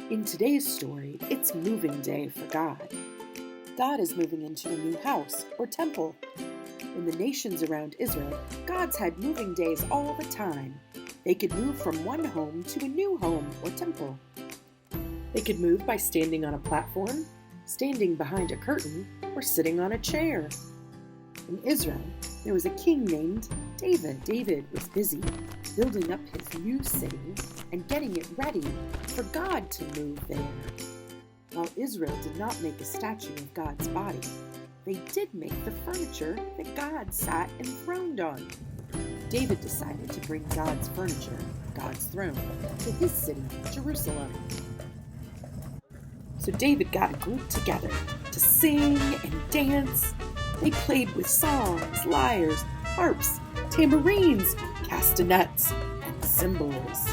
In today's story, it's moving day for God. God is moving into a new house or temple. In the nations around Israel, gods had moving days all the time. They could move from one home to a new home or temple. They could move by standing on a platform, standing behind a curtain, or sitting on a chair. In Israel, there was a king named David. David was busy building up his new city and getting it ready for God to move there. While Israel did not make a statue of God's body, they did make the furniture that God sat enthroned on. David decided to bring God's furniture, God's throne, to his city, Jerusalem. So David got a group together to sing and dance. They played with songs, lyres, harps, tambourines, castanets, and cymbals.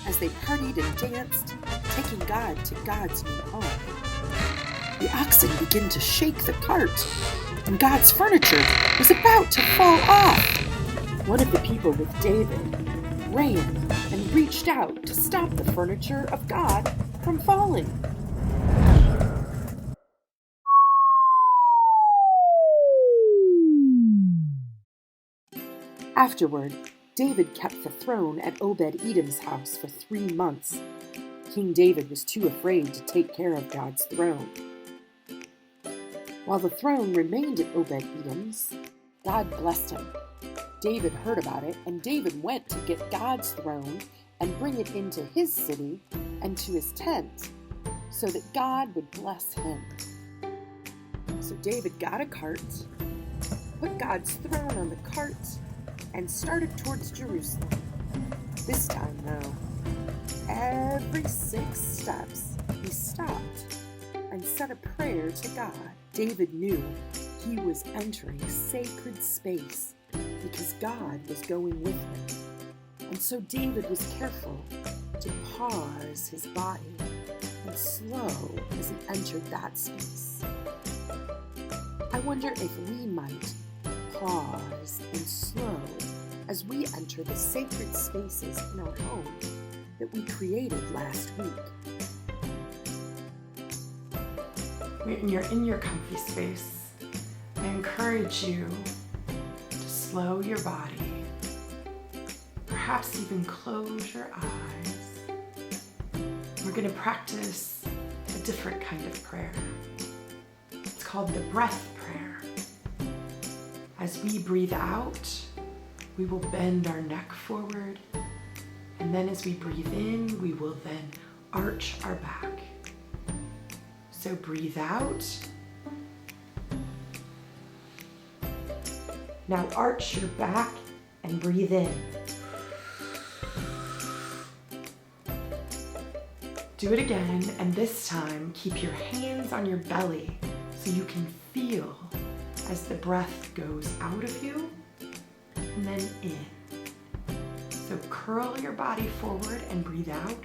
As they partied and danced, taking God to God's new home, the oxen began to shake the cart, and God's furniture was about to fall off. One of the people with David ran and reached out to stop the furniture of God from falling. Afterward, David kept the throne at Obed-Edom's house for 3 months. King David was too afraid to take care of God's throne. While the throne remained at Obed-Edom's, God blessed him. David heard about it, and David went to get God's throne and bring it into his city and to his tent, so that God would bless him. So David got a cart, put God's throne on the cart, and started towards Jerusalem. This time, though, every 6 steps he stopped and said a prayer to God. David knew he was entering sacred space because God was going with him. And so David was careful to pause his body and slow as he entered that space. I wonder if we might pause and slow as we enter the sacred spaces in our home that we created last week. When you're in your comfy space, I encourage you to slow your body, perhaps even close your eyes. We're going to practice a different kind of prayer. It's called the breath prayer. As we breathe out, we will bend our neck forward, and then as we breathe in, we will then arch our back. So breathe out. Now arch your back and breathe in. Do it again, and this time keep your hands on your belly so you can feel as the breath goes out of you and then in. So curl your body forward and breathe out.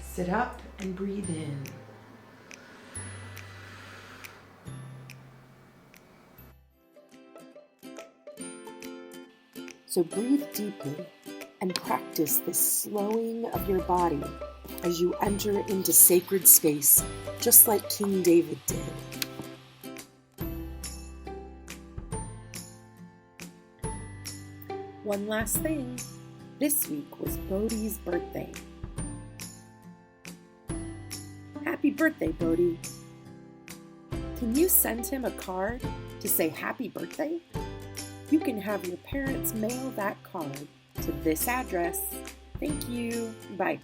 Sit up and breathe in. So breathe deeply and practice this slowing of your body as you enter into sacred space, just like King David did. One last thing. This week was Bodhi's birthday. Happy birthday, Bodhi. Can you send him a card to say happy birthday? You can have your parents mail that card to this address. Thank you. Bye.